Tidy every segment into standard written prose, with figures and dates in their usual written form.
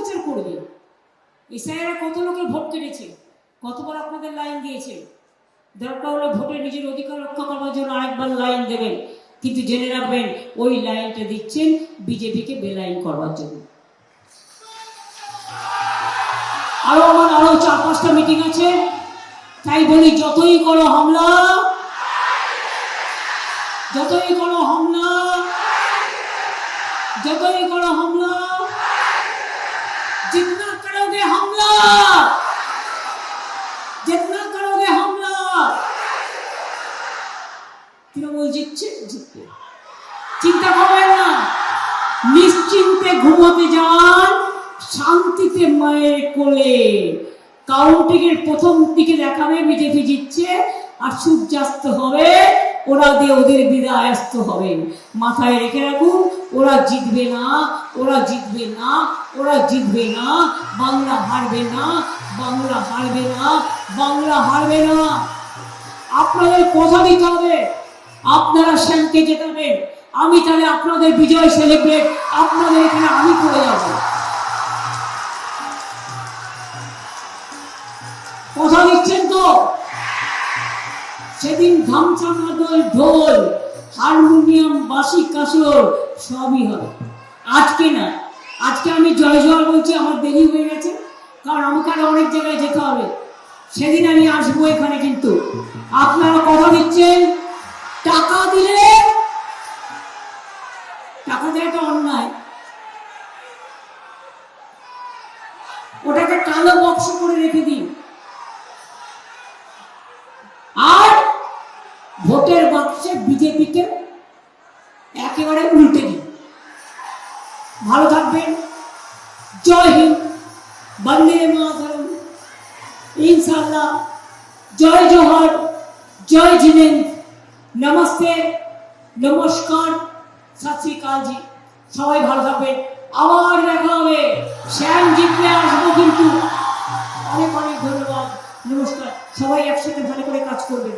প্রচার করবে? এসআইআর কত লোকের ভোট কেটেছে, কতবার আপনাদের লাইন দিয়েছে? দরকার হলে ভোটে নিজের অধিকার রক্ষা করবার জন্য আরেকবার লাইন দেবেন, কিন্তু জেনে রাখবেন ওই লাইনটা দিচ্ছেন বিজেপিকে বেলাইন করবার জন্য। আমার আরো 4-5টা মিটিং আছে, তাই বলি যতই করো হামলা, যতই করো হামলা, যতই করো হামলা, जितना करोगे हमला, जितना करोगे हमला, তৃণমূল জিতছে, জিতবে, চিন্তা করবেন না, নিশ্চিন্তে ঘুমোতে যান, শান্তিতে মায়ের কোলে। কাউন্টিং এর প্রথম দিকে দেখাবে বিজেপি জিতছে, আর সূর্যাস্ত হবে ওরা দিয়ে ওদের বিদায় আসতে হবে। মাথায় রেখে রাখুন, ওরা জিতবে না, ওরা জিতবে না, ওরা জিতবে না, বাংলা হারবে না, বাংলা হারবে না, বাংলা হারবে না। আপনাদের কথা দিতে হবে, আপনারা শ্যামকে জেতাবেন, আমি তাহলে আপনাদের বিজয় সেলিব্রেট আপনাদের এখানে আমি করে যাব। কথা দিচ্ছেন তো? সেদিন গামছা মাদল, ঢোল, হারমোনিয়াম, বাঁশি, কাসর সবই হবে। আজকে না, আজকে আমি জয় জয় বলছি, আমার দেরি হয়ে গেছে, কারণ আমাকে আরো অনেক জায়গায় যেতে হবে। সেদিন আমি আসবো এখানে, কিন্তু আপনারা কথা দিচ্ছেন, টাকা দিলে, টাকা দেওয়াটা অন্যায়, ওটাকে কালো বক্স করে রেখে দিন, আর ভোটের বাক্সে বিজেপিকে একেবারে উল্টে দিন। ভালো থাকবেন, জয় হিন্দ, বন্দে মাতরম, ইনশাআল্লাহ, জয় জোহর, জয় জিনেন্দ, নমস্তে, নমস্কার, সত শ্রী আকাল জি। সবাই ভালো থাকবেন, আবার দেখা হবে, শ্যাম জিতলে আসবো কিন্তু। অনেক অনেক ধন্যবাদ, নমস্কার। সবাই একসাথে ভালো করে কাজ করবেন।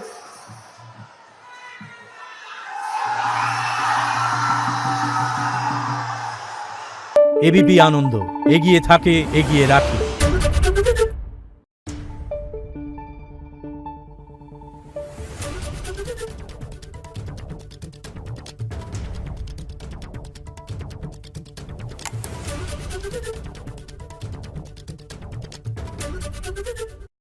এবিপি আনন্দ, এগিয়ে থাকে, এগিয়ে রাখে।